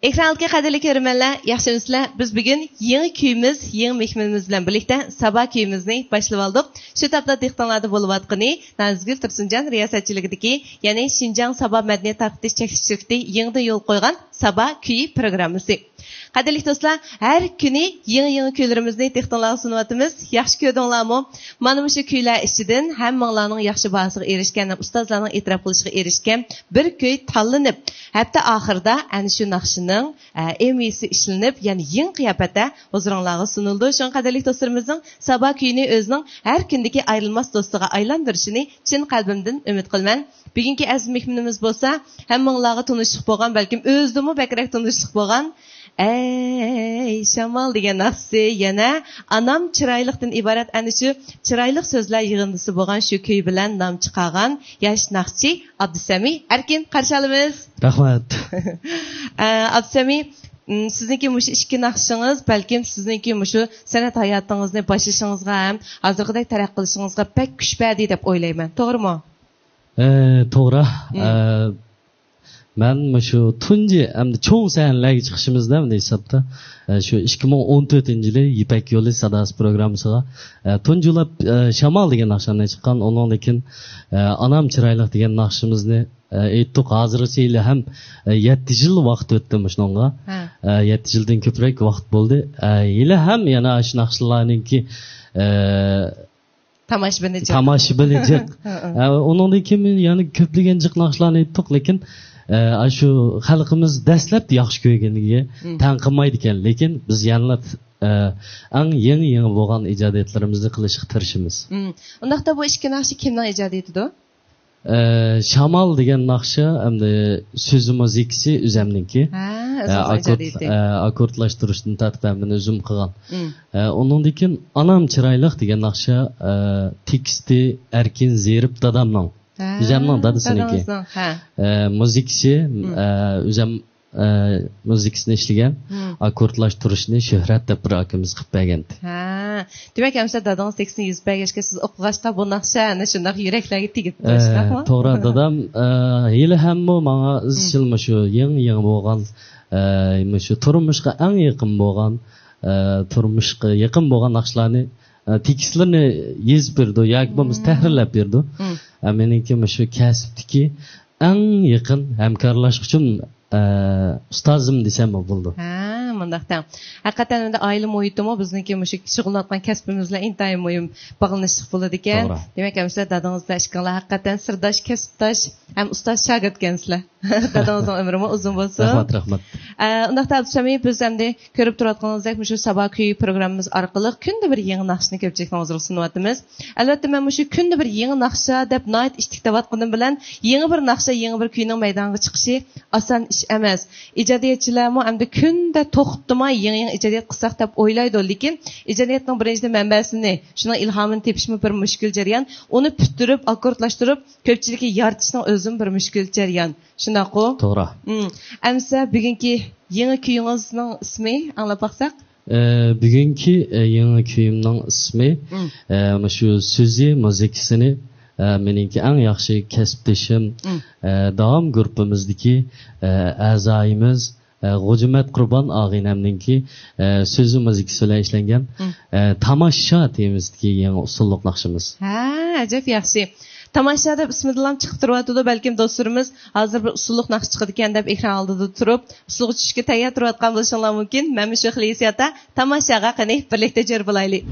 Ekranlıqqa qadrli ko'rmanlar, yaxshimisizlar? Biz bugun yangi kuyimiz, yangi mehmonimiz bilan birlikda Sabah kuyimizni boshlab oldik. Shu tapda dehqonlarda bo'lib atqani Nazgul Tursunjon riyosatchiligidagi, ya'ni Xinjiang Sabah madaniyat tarqatish cheksiz shirkati yangidan yo'l qo'ygan Sabah kuyi programmasi. Qadrli do'stlar, har kuni yangi kuylarimizni dehqonlarga sunyapmiz. Yaxshi ko'rdinglarmi? Mana shu kuylar ichidan hammanglarning yaxshi bahosiga erishgan, ustozlarning e'tirof qilishiga erishgan bir kuy tanlanib, hatto oxirida ana shu naqshining emisi ishlanib, ya'ni yangi qiyofatda huzuringlarga sunildi. Shu qadrli do'stlarimizning Sabah kuyini o'zining har kundagi ayrilmas do'stiga aylantirishini chin qalbimdan umid qilaman. Bugungi aziz mehmonimiz bo'lsa, hammanglarga tanishib bo'lgan, balkim o'zimmi bakrak tanishib bo'lgan Ey Shamol degan naqsi yana anam chiroyliqdan iborat ana shu chiroyli so'zlar yig'indisi bo'lgan shu kuy bilan nom chiqargan yosh naqshi Abdusami Erkin qarshi olamiz. Rahmat. Abdusami, sizniki mushu ikki naqshingiz balkim sizniki mushu san'at hayotingizni boshlashingizga ham hozirgidek taraqqiy qilishingizga pek kuch berdi deb o'ylayman. To'g'rimi? To'g'ri. Ben şu tunji hamda cho'ng sahnlarga chiqishimizda bunday hisobda shu 2014-yili Ipak yo'li sadasi programmasiga tunjulab Shamol degan naqshlarni chiqqan. Ondan lekin anam chiroyli degan naqshimizni aytdik. Hozircha ham 7 yil vaqt o'tdi shunga. 7 yildan ko'proq vaqt bo'ldi. Yili ham yana shu naqshlarningki tomoshabinlik. Ondan lekin yani ko'plagan jiq naqshlarni aytdik, lekin shu xalqimiz dastlab yaxshi ko'rganiga tanqimaydi ekan, lekin biz yanlab eng yangi bo'lgan ijodiyatlarimizni qilishga tirishimiz. Undaqda bu ikki naqshi kimning ijodiyatidir? Shamol degan naqshi hamda so'zi muzikasi o'zimniki. Akkordlashtirishni tartibini o'zim qilgan. Undan keyin anam chiroyli degan naqshi teksti Erkin Zerib dadamning. O'zimning dadasiniki. Muzikasi o'zim muzikasini ishlagan, akkordlashtirishni Shuhrat deb bir akamiz qilib bergan. Demak, hamsa dadangiz tekstini yozib bergachga siz o'qig'achda bu naqshani shunday yuraklarga tegib turishmi? To'g'ri, dadam yili hamma menga izchil shu yangi bo'lgan, shu turmushga eng yaqin bo'lgan, turmushga yaqin bo'lgan naqshlarni tekstlarni yozib berdi yoki bo'lmasa tahrirlab berdi. Meniki shu kasbdagi eng yaqin hamkorlash uchun ustozim desam bo'ldi. Mundaqda. Haqiqatan unda oila muhitimi bizniki shu shug'ullangan kasbimiz bilan intayin muhim bog'lanishib bo'ladi ekan. Demak, hamsa dadangizlar ishqinglar haqiqatan sirdosh, kasbdosh ham ustoz shogird ekansizlar. Dadangizning umri uzun bo'lsin. Rahmat. Undaqda Abdusami, biz hamda ko'rib turayotganingizdek shu Sabah kuyi programmamiz orqali kunda bir yangi naqshni ko'pchilikning huzuriga sunyapmiz. Albatta men shu kunda bir yangi naqsha deb noit ishtikdayotganim bilan yangi bir naqsha, yangi bir kuyning maydonga chiqishi oson ish emas. Ijodiyatchilarmi hamda kunda to'xtamay yangi ijodiyat qilsak deb o'ylaydi, lekin ijodiyatning birinchi manbasini, shuna ilhomini tepishmi bir mushkul jarayon, uni puturib, akkordlashtirib ko'pchilikka yoritishning o'zim bir mushkul jarayon. Shunaqo? To'g'ri. Amsa bugungi yangi kuyingizning ismi anglab baqsak? Bugungi yangi kuyimning ismi shu so'zi, muzikasini meningki eng yaxshi kasbdashim davom guruhimizdagi a'zoyimiz G'ojimat Qurbon og'inamninki so'zi muzikasi bilan ishlangan Tamasha temizdagi yangi usulliq naqshimiz. Ajab yaxshi. Tamasha deb ismidan chiqib turibdi, balkim do'stlarimiz hozir bir usulliq naqsh chiqadi ekan deb ekran oldida turib, usulga tushishga tayyor turayotgan bo'lishinglar mumkin. Mana shu xilosiyatda Tamashaga qani birlikda jo'r bo'laylik.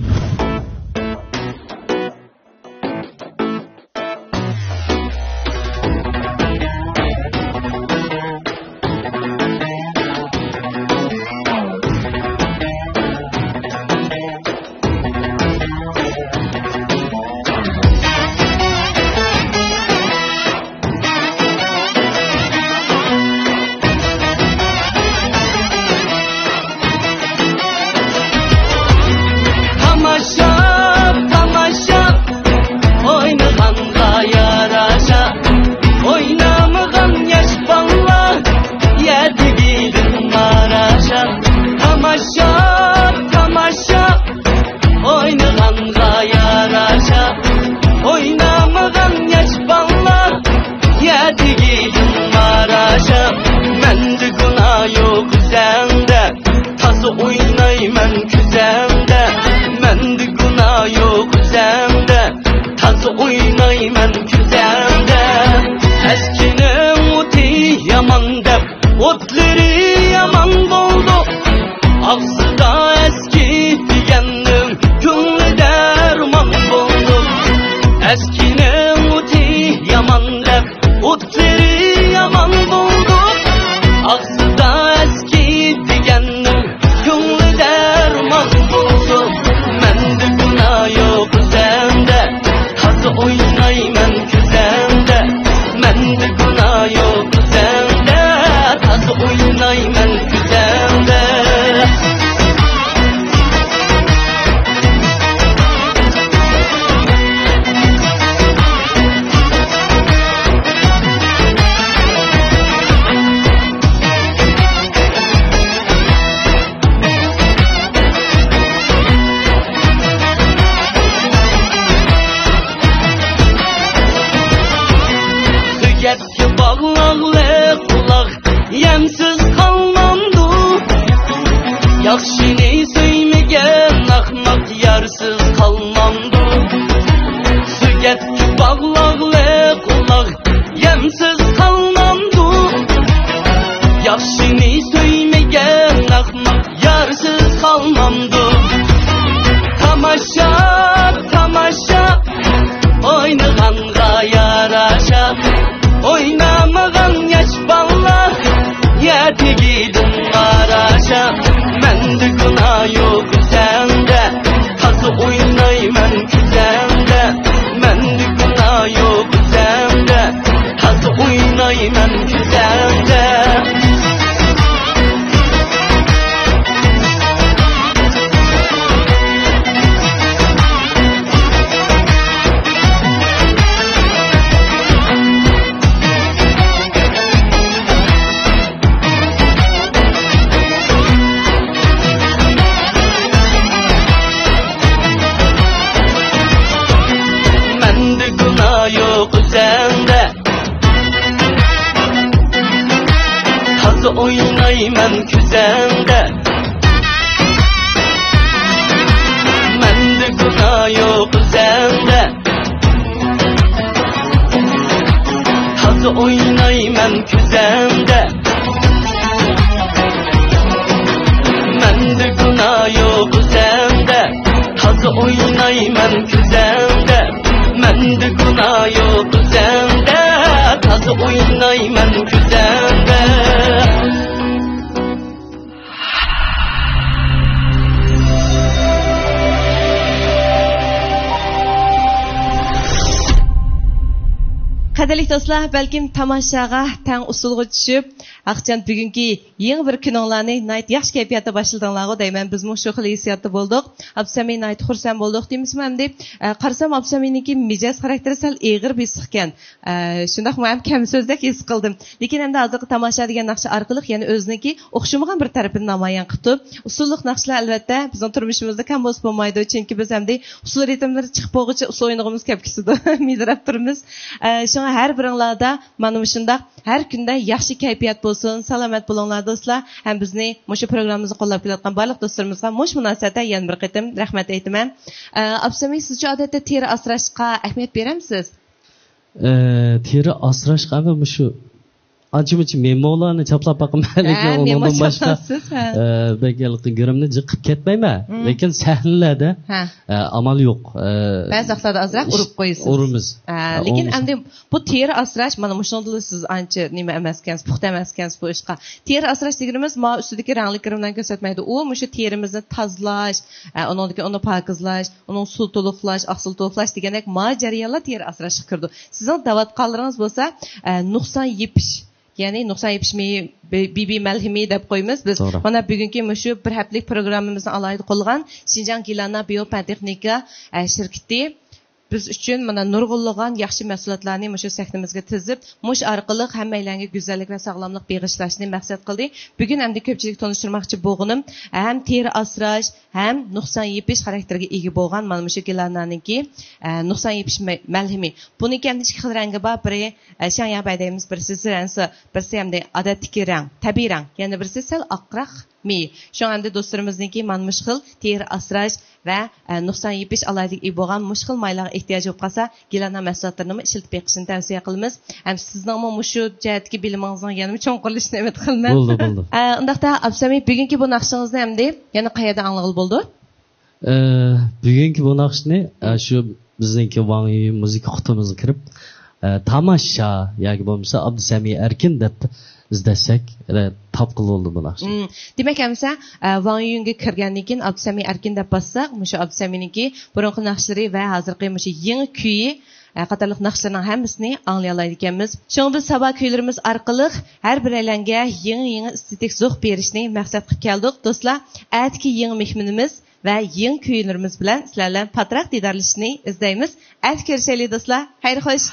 tazı oynayman küzemde, mende günah yok üzemde, tazı oynayman küzemde. Eskinin oti yaman dep, otları yaman boldu, ağzıda eski digendim, gönlü derman boldu. Eskinin oti yaman dep, otları yaman boldu, ağzıda eski digendim, gönlü derman boldu. Mende günah yok üzemde, tazı oynayman küzemde, mende günah yok üzemde, tazı oynayman küzemde. Sügetki bağlaqlı kulaq, yemsiz kalmamdı. Yaxşini söymegen ahmaq yarsız kalmamdı. Sügetki bağlaqlı kulaq, yemsiz kalmamdı. Yaxşini söymegen ahmaq yarsız kalmamdı. Tamaşa, tamaşa, oynağanğa yaraşa, oynamagan yaş ballar, yetigidin qaraşa. Mende günah yok üzemde, tazı oynayman küzemde, mende günah yok üzemde, tazı oynayman küzemde. Mende günah yok üzemde, tazı oynayman küzemde. Mende günah yok üzemde, tazı oynayman küzemde. Mende günah yok üzemde, tazı oynayman küzemde. Mende günah yok üzemde, tazı oynayman küzemde. Qadrli do'stlar, balkim tomoshaga tang usulga tushib, aqchan bugungi yangi bir kuninglarni nayt yaxshi kayfiyatda boshladinglar deyman. Biz shu xil hissiyotda bo'ldik. Absami nayt xursand bo'ldik deymizmi endi? Qarasam Absaminiki mijoz xarakteri sal eg'ir besiq ekan. Shundaqmi ham kam so'zdak his qildim. Lekin endi hozirgi tomosha degan naqsha orqali, ya'ni o'ziniki o'xshamagan bir tarafini namoyon qilib, usullik naqshlar albatta bizning turmushimizda kam bo'lib bo'lmaydi, chunki biz endi usul ritmlari chiqib bo'lguncha usul o'ynag'imiz kelib ketdi. Midrab turimiz. Shunga har biringlarda mana shundaq har kunda yaxshi kayfiyat bo'lsin, salomat bo'linglar do'stlar. Ham bizni shu programmamizni qo'llab kelayotgan barcha do'stlarimizga munosabatda yana bir qatim rahmat aytaman. Absami, sizcha odatda teri asrashga ahamiyat beramsiz? Teri asrashga shu ancha-muncha memolarni chaplab boqaman, lekin undan boshqa belki girimni jiqib ketmayman. Lekin sahnalarda amal yo'q. Ba'zi vaqtlarda azroq urib qo'yasiz. Urimiz. Lekin endi bu teri asrash, mana shunday siz ancha nima emas ekansiz, puxta emas ekansiz bu ishga. Teri asrash deganimiz ma ustidagi rangli kirimdan ko'rsatmaydi. U shu terimizni tozalash, uni pokizlash, uni suv to'liqlash, oqsil to'liqlash degandek ma jarayonlar teri asrashga kirdi. Sizning da'vatqonlaringiz bo'lsa, nuqson yepish, ya'ni nuqson yepish BB malhimi deb qo'yamiz biz. Mana bugungi shu bir haftalik programmamizni alayda qo'lgan Xinjiang Gilana Biopatexnika shirkati biz uchun mana nurg'unlagan yaxshi mahsulotlarni shu sahnamizga tizib, orqali hammalarga go'zallik va sog'lomlik beg'ishlashni maqsad qildik. Bugun endi ko'pchilik tanishtirmoqchi bo'lganim ham teri asrash, ham nuqson yepish xarakteriga ega bo'lgan mana shu gilananiki nuqson yepish malhimi. Buniki ham ikki xil rangi bor. Biri shangyabaydaymiz, birisi siransi, birisi ham odatdagi rang, tabiiy rang. Yana birisi sal oqroq mi. Şu anda dostlarımızdaki man müşkil teri asraş ve nuqson yepish alaylik bo'lgan mushkil maylarga ehtiyoj bo'lib qolsa, Gilana mahsulotlarini ishlatib beqishni tavsiya qilamiz. Ham sizning mushu jihatga bilimingizning yanada cho'nqirilishini umid qilaman. Bo'ldi. Undaqda Absami bugungi bu naqshingizni hamda yana qayerda anglag'il bo'ldi? Bugungi bu naqshni shu bizningki Vangi muzika qutimizni kirib tamasha yoki bo'lmasa Abdusami Erkin deb izlasak topqil bo'ldi bu naqsh. Demak hamsa Vangyunga kirgandan keyin Abdusami Erkin deb bassak, mushu Abdusaminiki burunqi naqshlari va hozirgi mushu yangi kuyi qatorliq naqshlarning hammasini anglay oladiganmiz. Shunga biz sabah kuylarimiz orqali har bir alanga yangi estetik zo'q berishni maqsad qilib keldik. Do'stlar, atki yangi mehmonimiz ve yeni kuylarimiz bilan sizlarla patraq didorlashishni izlaymiz. At ko'rishaylik do'stlar. Xayr xo'sh.